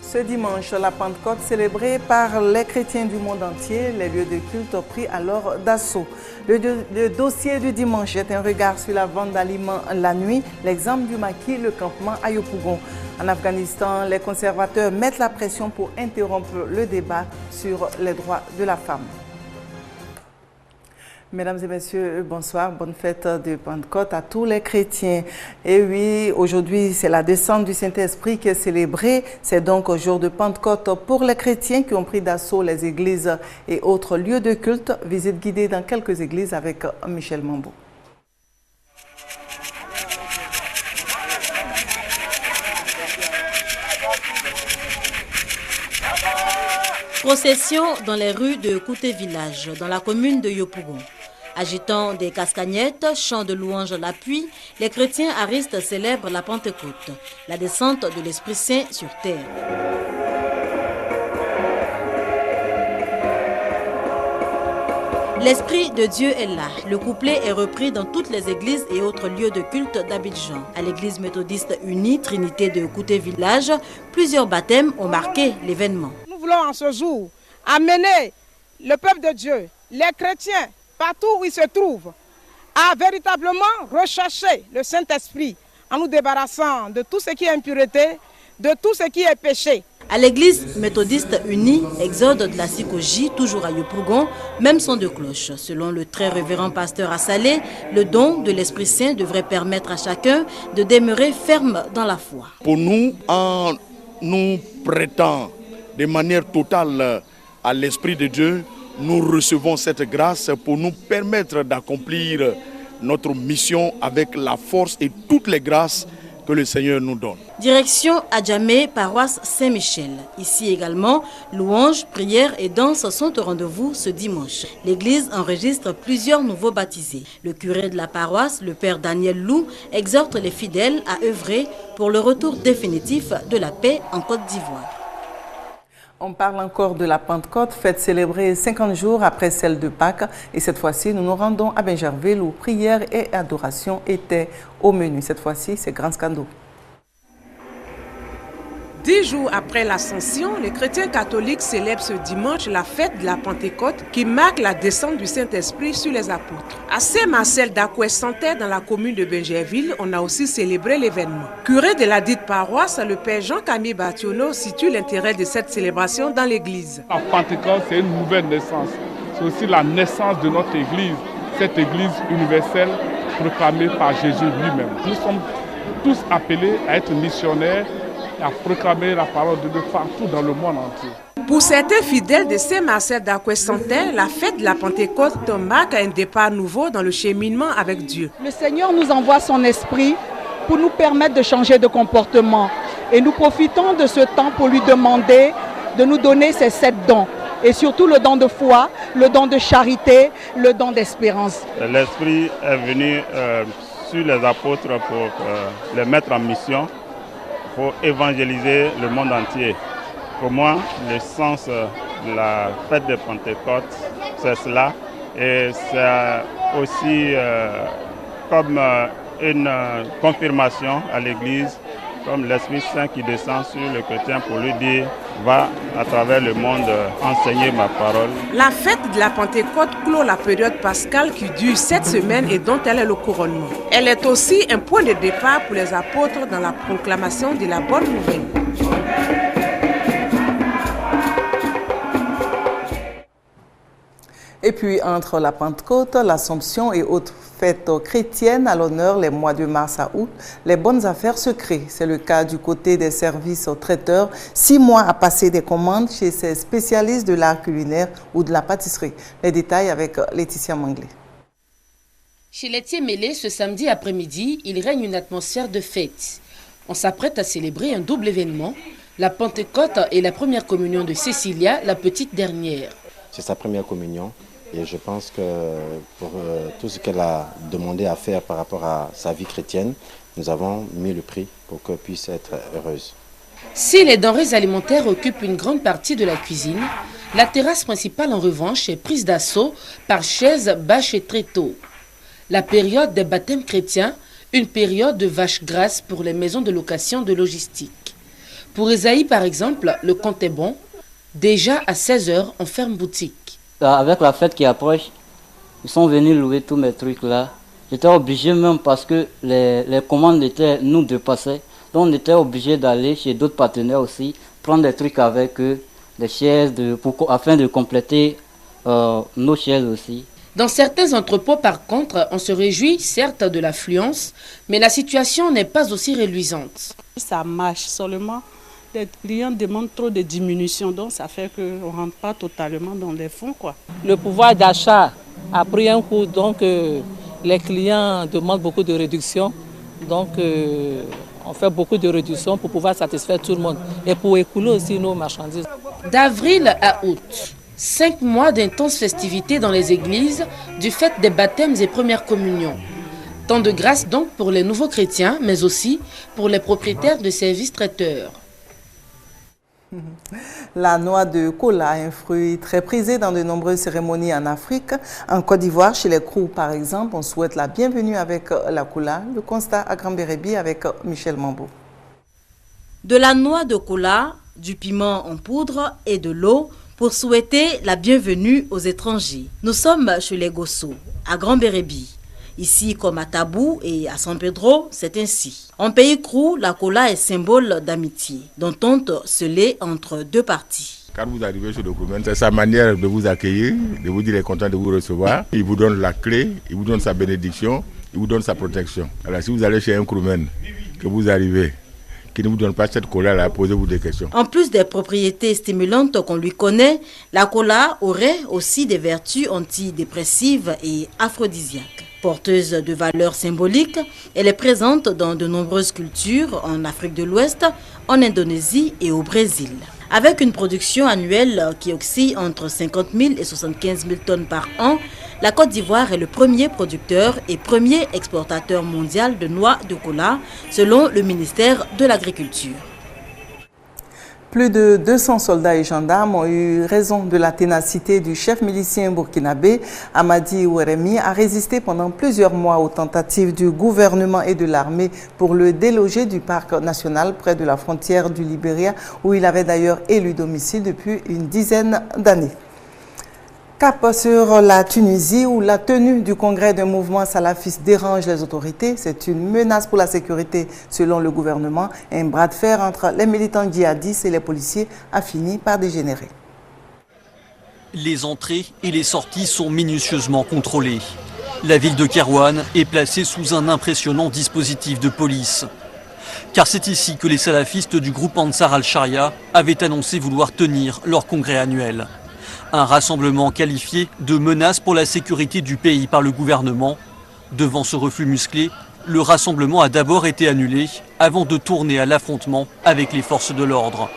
Ce dimanche, la Pentecôte célébrée par les chrétiens du monde entier, les lieux de culte pris alors d'assaut. Le dossier du dimanche est un regard sur la vente d'aliments la nuit, l'exemple du maquis, le campement à Yopougon. En Afghanistan, les conservateurs mettent la pression pour interrompre le débat sur les droits de la femme. Mesdames et messieurs, bonsoir, bonne fête de Pentecôte à tous les chrétiens. Et oui, aujourd'hui, c'est la descente du Saint-Esprit qui est célébrée. C'est donc au jour de Pentecôte pour les chrétiens qui ont pris d'assaut les églises et autres lieux de culte. Visite guidée dans quelques églises avec Michel Mambo. Procession dans les rues de Kouté Village, dans la commune de Yopougon. Agitant des cascagnettes, chants de louanges à l'appui, les chrétiens aristes célèbrent la Pentecôte, la descente de l'Esprit Saint sur terre. L'Esprit de Dieu est là. Le couplet est repris dans toutes les églises et autres lieux de culte d'Abidjan. À l'église méthodiste unie Trinité de Kouté Village, plusieurs baptêmes ont marqué l'événement. Nous voulons en ce jour amener le peuple de Dieu, les chrétiens, partout où ils se trouvent, à véritablement rechercher le Saint-Esprit en nous débarrassant de tout ce qui est impureté, de tout ce qui est péché. À l'église méthodiste unie, exode de la Sikoji, toujours à Yopougon, même son de cloche. Selon le très révérend pasteur Assalé, le don de l'Esprit Saint devrait permettre à chacun de demeurer ferme dans la foi. Pour nous, en nous prêtant de manière totale à l'Esprit de Dieu, nous recevons cette grâce pour nous permettre d'accomplir notre mission avec la force et toutes les grâces que le Seigneur nous donne. Direction Adjamé, paroisse Saint-Michel. Ici également, louanges, prières et danses sont au rendez-vous ce dimanche. L'église enregistre plusieurs nouveaux baptisés. Le curé de la paroisse, le père Daniel Lou, exhorte les fidèles à œuvrer pour le retour définitif de la paix en Côte d'Ivoire. On parle encore de la Pentecôte, fête célébrée 50 jours après celle de Pâques. Et cette fois-ci, nous nous rendons à Benjerville où prière et adoration étaient au menu. Cette fois-ci, c'est Grand Scando. 10 jours après l'Ascension, les chrétiens catholiques célèbrent ce dimanche la fête de la Pentecôte qui marque la descente du Saint-Esprit sur les apôtres. À Saint-Marcel d'Aquessantais, dans la commune de Benjerville, on a aussi célébré l'événement. Curé de la dite paroisse, le père Jean-Camille Bationneau situe l'intérêt de cette célébration dans l'église. La Pentecôte, c'est une nouvelle naissance. C'est aussi la naissance de notre église, cette église universelle proclamée par Jésus lui-même. Nous sommes tous appelés à être missionnaires, à proclamer la parole de Dieu partout dans le monde entier. Pour certains fidèles de Saint-Marcel d'Aquessantais, la fête de la Pentecôte marque un départ nouveau dans le cheminement avec Dieu. Le Seigneur nous envoie son esprit pour nous permettre de changer de comportement. Et nous profitons de ce temps pour lui demander de nous donner ces 7 dons. Et surtout le don de foi, le don de charité, le don d'espérance. L'esprit est venu sur les apôtres pour les mettre en mission, pour évangéliser le monde entier. Pour moi, le sens de la fête de Pentecôte, c'est cela. Et c'est aussi comme une confirmation à l'Église, comme l'Esprit Saint qui descend sur le chrétien pour lui dire « Va à travers le monde enseigner ma parole ». La fête de la Pentecôte clôt la période pascale qui dure 7 semaines et dont elle est le couronnement. Elle est aussi un point de départ pour les apôtres dans la proclamation de la bonne nouvelle. Et puis, entre la Pentecôte, l'Assomption et autres fêtes chrétiennes à l'honneur les mois de mars à août, les bonnes affaires se créent. C'est le cas du côté des services aux traiteurs. 6 mois à passer des commandes chez ces spécialistes de l'art culinaire ou de la pâtisserie. Les détails avec Laetitia Manglé. Chez les Tiémélés, ce samedi après-midi, il règne une atmosphère de fête. On s'apprête à célébrer un double événement, la Pentecôte et la première communion de Cécilia, la petite dernière. C'est sa première communion. Et je pense que pour tout ce qu'elle a demandé à faire par rapport à sa vie chrétienne, nous avons mis le prix pour qu'elle puisse être heureuse. Si les denrées alimentaires occupent une grande partie de la cuisine, la terrasse principale en revanche est prise d'assaut par chaises, bâches et tréteaux. La période des baptêmes chrétiens, une période de vaches grasses pour les maisons de location de logistique. Pour Esaïe, par exemple, le compte est bon. Déjà à 16h, on ferme boutique. Avec la fête qui approche, ils sont venus louer tous mes trucs là. J'étais obligé même parce que les commandes nous dépassaient. Donc on était obligé d'aller chez d'autres partenaires aussi, prendre des trucs avec eux, des chaises, afin de compléter nos chaises aussi. Dans certains entrepôts, par contre, on se réjouit certes de l'affluence, mais la situation n'est pas aussi réluisante. Ça marche seulement. Les clients demandent trop de diminution, donc ça fait qu'on ne rentre pas totalement dans les fonds, quoi. Le pouvoir d'achat a pris un coup, donc les clients demandent beaucoup de réduction. Donc on fait beaucoup de réductions pour pouvoir satisfaire tout le monde et pour écouler aussi nos marchandises. D'avril à août, 5 mois d'intenses festivités dans les églises du fait des baptêmes et premières communions. Temps de grâce donc pour les nouveaux chrétiens, mais aussi pour les propriétaires de services traiteurs. La noix de kola, un fruit très prisé dans de nombreuses cérémonies en Afrique. En Côte d'Ivoire, chez les Krou par exemple, on souhaite la bienvenue avec la kola. Le constat à Grand Bérébi avec Michel Mambo. De la noix de kola, du piment en poudre et de l'eau pour souhaiter la bienvenue aux étrangers. Nous sommes chez les Gosso, à Grand Bérébi. Ici, comme à Tabou et à San Pedro, c'est ainsi. En pays Krou, la kola est symbole d'amitié, d'entente scellée entre deux parties. Quand vous arrivez chez le Kroumen, c'est sa manière de vous accueillir, de vous dire qu'il est content de vous recevoir. Il vous donne la clé, il vous donne sa bénédiction, il vous donne sa protection. Alors si vous allez chez un Kroumen, que vous arrivez, qui ne vous donne pas cette kola-là, posez-vous des questions. En plus des propriétés stimulantes qu'on lui connaît, la kola aurait aussi des vertus antidépressives et aphrodisiaques. Porteuse de valeurs symboliques, elle est présente dans de nombreuses cultures en Afrique de l'Ouest, en Indonésie et au Brésil. Avec une production annuelle qui oscille entre 50 000 et 75 000 tonnes par an, la Côte d'Ivoire est le premier producteur et premier exportateur mondial de noix de kola, selon le ministère de l'Agriculture. Plus de 200 soldats et gendarmes ont eu raison de la ténacité du chef milicien burkinabé, Amadi Oueremi, à résister pendant plusieurs mois aux tentatives du gouvernement et de l'armée pour le déloger du parc national près de la frontière du Libéria, où il avait d'ailleurs élu domicile depuis une dizaine d'années. Cap sur la Tunisie, où la tenue du congrès d'un mouvement salafiste dérange les autorités. C'est une menace pour la sécurité selon le gouvernement. Un bras de fer entre les militants djihadistes et les policiers a fini par dégénérer. Les entrées et les sorties sont minutieusement contrôlées. La ville de Kerouane est placée sous un impressionnant dispositif de police. Car c'est ici que les salafistes du groupe Ansar al-Sharia avaient annoncé vouloir tenir leur congrès annuel. Un rassemblement qualifié de menace pour la sécurité du pays par le gouvernement. Devant ce refus musclé, le rassemblement a d'abord été annulé avant de tourner à l'affrontement avec les forces de l'ordre.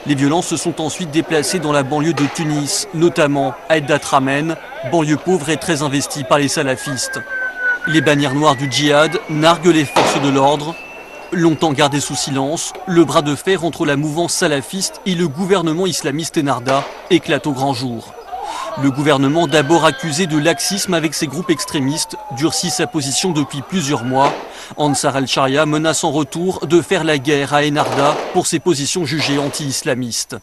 Les violences se sont ensuite déplacées dans la banlieue de Tunis, notamment à Eddat Ramen, banlieue pauvre et très investie par les salafistes. Les bannières noires du djihad narguent les forces de l'ordre. Longtemps gardé sous silence, le bras de fer entre la mouvance salafiste et le gouvernement islamiste Ennahda éclate au grand jour. Le gouvernement, d'abord accusé de laxisme avec ses groupes extrémistes, durcit sa position depuis plusieurs mois. Ansar al-Sharia menace en retour de faire la guerre à Ennahda pour ses positions jugées anti-islamistes.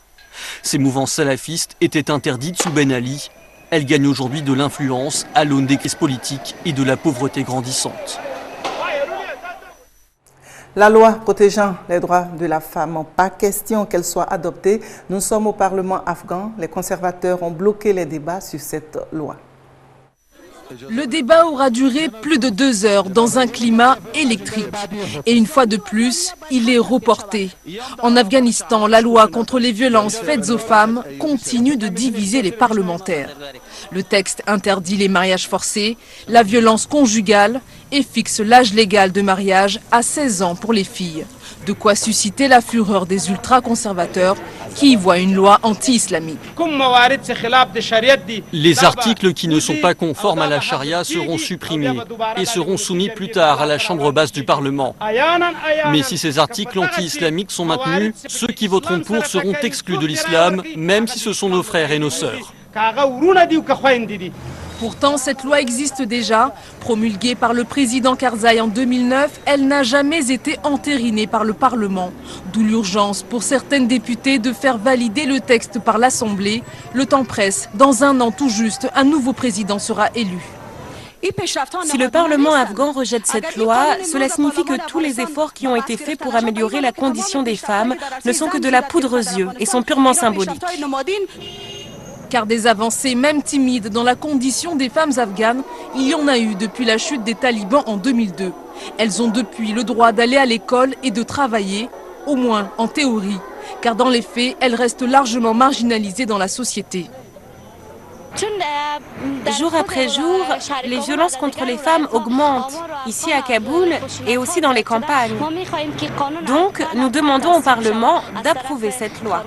Ces mouvances salafistes étaient interdites sous Ben Ali. Elles gagnent aujourd'hui de l'influence à l'aune des crises politiques et de la pauvreté grandissante. La loi protégeant les droits de la femme, pas question qu'elle soit adoptée. Nous sommes au Parlement afghan. Les conservateurs ont bloqué les débats sur cette loi. Le débat aura duré plus de 2 heures dans un climat électrique. Et une fois de plus, il est reporté. En Afghanistan, la loi contre les violences faites aux femmes continue de diviser les parlementaires. Le texte interdit les mariages forcés, la violence conjugale et fixe l'âge légal de mariage à 16 ans pour les filles. De quoi susciter la fureur des ultra-conservateurs qui y voient une loi anti-islamique. Les articles qui ne sont pas conformes à la charia seront supprimés et seront soumis plus tard à la chambre basse du Parlement. Mais si ces articles anti-islamiques sont maintenus, ceux qui voteront pour seront exclus de l'islam, même si ce sont nos frères et nos sœurs. Pourtant, cette loi existe déjà. Promulguée par le président Karzai en 2009, elle n'a jamais été entérinée par le Parlement. D'où l'urgence pour certaines députées de faire valider le texte par l'Assemblée. Le temps presse. Dans un an tout juste, un nouveau président sera élu. Si le Parlement afghan rejette cette loi, cela signifie que tous les efforts qui ont été faits pour améliorer la condition des femmes ne sont que de la poudre aux yeux et sont purement symboliques. Car des avancées, même timides, dans la condition des femmes afghanes, il y en a eu depuis la chute des talibans en 2002. Elles ont depuis le droit d'aller à l'école et de travailler, au moins en théorie, car dans les faits, elles restent largement marginalisées dans la société. Jour après jour, les violences contre les femmes augmentent, ici à Kaboul et aussi dans les campagnes. Donc, nous demandons au Parlement d'approuver cette loi.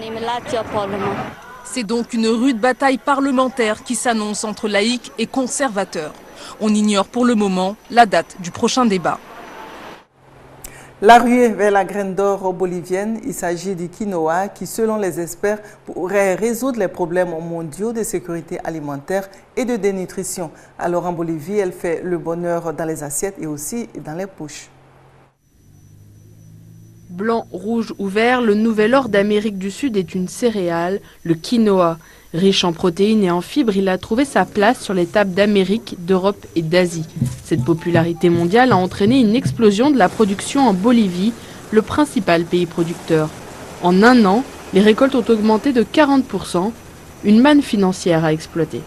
C'est donc une rude bataille parlementaire qui s'annonce entre laïcs et conservateurs. On ignore pour le moment la date du prochain débat. La ruée vers la graine d'or bolivienne, il s'agit du quinoa qui, selon les experts, pourrait résoudre les problèmes mondiaux de sécurité alimentaire et de dénutrition. Alors en Bolivie, elle fait le bonheur dans les assiettes et aussi dans les poches. Blanc, rouge ou vert, le nouvel or d'Amérique du Sud est une céréale, le quinoa. Riche en protéines et en fibres, il a trouvé sa place sur les tables d'Amérique, d'Europe et d'Asie. Cette popularité mondiale a entraîné une explosion de la production en Bolivie, le principal pays producteur. En un an, les récoltes ont augmenté de 40%, une manne financière à exploiter.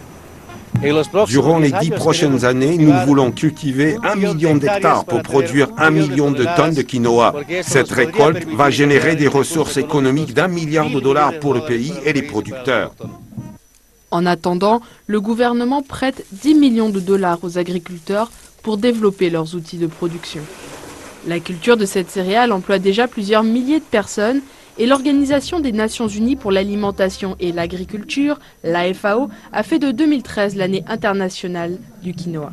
Durant les 10 prochaines années, nous voulons cultiver 1 million d'hectares pour produire 1 million de tonnes de quinoa. Cette récolte va générer des ressources économiques d'$1 milliard pour le pays et les producteurs. En attendant, le gouvernement prête 10 millions de dollars aux agriculteurs pour développer leurs outils de production. La culture de cette céréale emploie déjà plusieurs milliers de personnes et l'Organisation des Nations Unies pour l'alimentation et l'agriculture, la FAO, a fait de 2013 l'année internationale du quinoa.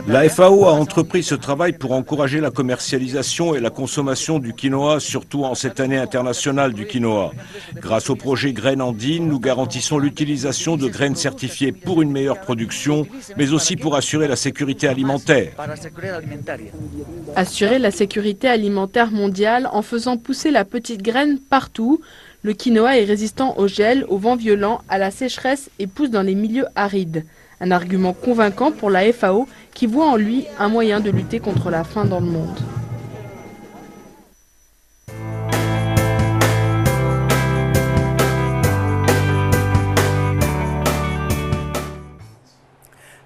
La FAO a entrepris ce travail pour encourager la commercialisation et la consommation du quinoa, surtout en cette année internationale du quinoa. Grâce au projet Graines Andines, nous garantissons l'utilisation de graines certifiées pour une meilleure production, mais aussi pour assurer la sécurité alimentaire. Assurer la sécurité alimentaire mondiale en faisant pousser la petite graine partout. Le quinoa est résistant au gel, au vent violent, à la sécheresse et pousse dans les milieux arides. Un argument convaincant pour la FAO qui voit en lui un moyen de lutter contre la faim dans le monde.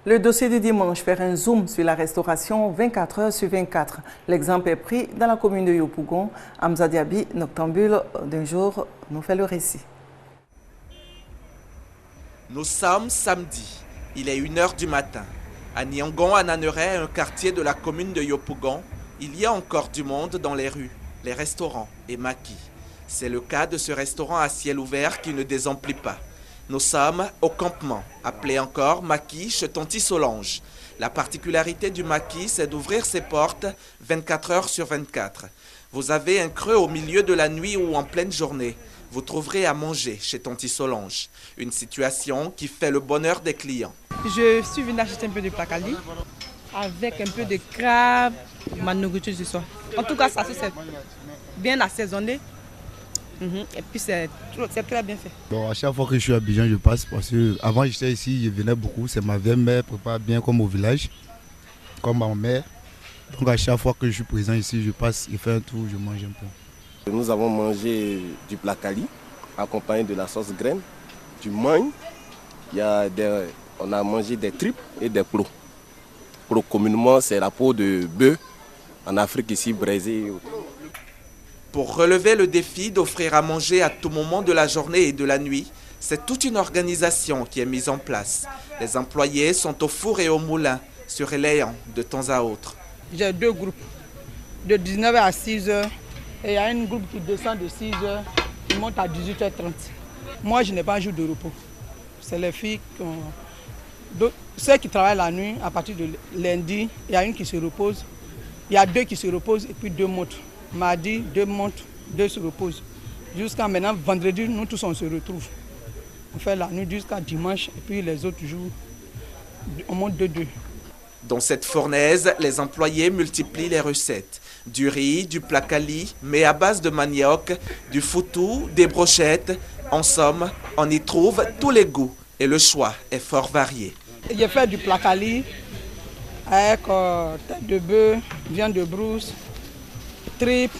Le dossier du dimanche fait un zoom sur la restauration 24 heures sur 24. L'exemple est pris dans la commune de Yopougon. Hamza Diaby, noctambule d'un jour, nous fait le récit. Nous sommes samedi. Il est 1h du matin. À Nyangon, à Naneret, un quartier de la commune de Yopougon, il y a encore du monde dans les rues, les restaurants et maquis. C'est le cas de ce restaurant à ciel ouvert qui ne désemplit pas. Nous sommes au campement, appelé encore maquis chez Tonti Solange. La particularité du maquis, c'est d'ouvrir ses portes 24 heures sur 24. Vous avez un creux au milieu de la nuit ou en pleine journée. Vous trouverez à manger chez Tonti Solange. Une situation qui fait le bonheur des clients. Je suis venue acheter un peu de placali avec un peu de crabe, ma nourriture du soir. En tout cas, ça c'est bien assaisonné. Et puis c'est très bien fait. Bon, à chaque fois que je suis à Abidjan, je passe parce que avant j'étais ici, je venais beaucoup. C'est ma vieille mère prépare bien comme au village, comme ma mère. Donc à chaque fois que je suis présent ici, je passe, je fais un tour, je mange un peu. Nous avons mangé du placali accompagné de la sauce graine, du mangue. On a mangé des tripes et des pros. Pro communément, c'est la peau de bœuf en Afrique ici, braisée. Pour relever le défi d'offrir à manger à tout moment de la journée et de la nuit, c'est toute une organisation qui est mise en place. Les employés sont au four et au moulin, surveillant de temps à autre. J'ai 2 groupes, de 19h à 6h. Et il y a un groupe qui descend de 6h, qui monte à 18h30. Moi, je n'ai pas un jour de repos. C'est les filles ceux qui travaillent la nuit, à partir de lundi, il y a une qui se repose. Il y a 2 qui se reposent et puis 2 montent. Mardi, 2 montent, 2 se reposent. Jusqu'à maintenant, vendredi, nous tous on se retrouve. On fait la nuit jusqu'à dimanche et puis les autres jours, on monte de 2. Dans cette fournaise, les employés multiplient les recettes. Du riz, du placali, mais à base de manioc, du foutou, des brochettes. En somme, on y trouve tous les goûts et le choix est fort varié. J'ai fait du placali avec tête de bœuf, viande de brousse, tripes,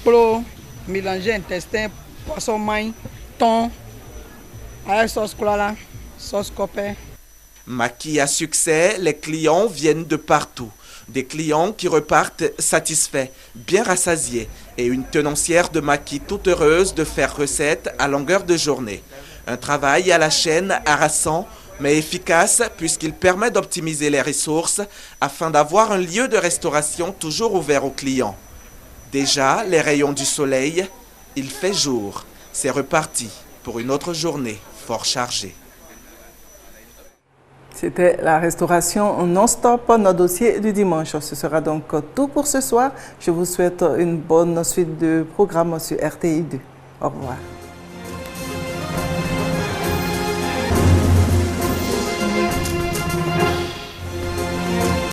plots, mélangé intestin, poisson maille, thon, avec sauce clola, sauce copé. Maki à succès, les clients viennent de partout. Des clients qui repartent satisfaits, bien rassasiés, et une tenancière de Maki toute heureuse de faire recette à longueur de journée. Un travail à la chaîne harassant, mais efficace puisqu'il permet d'optimiser les ressources afin d'avoir un lieu de restauration toujours ouvert aux clients. Déjà, les rayons du soleil, il fait jour. C'est reparti pour une autre journée fort chargée. C'était la restauration non-stop, notre dossier du dimanche. Ce sera donc tout pour ce soir. Je vous souhaite une bonne suite de programmes sur RTI2. Au revoir.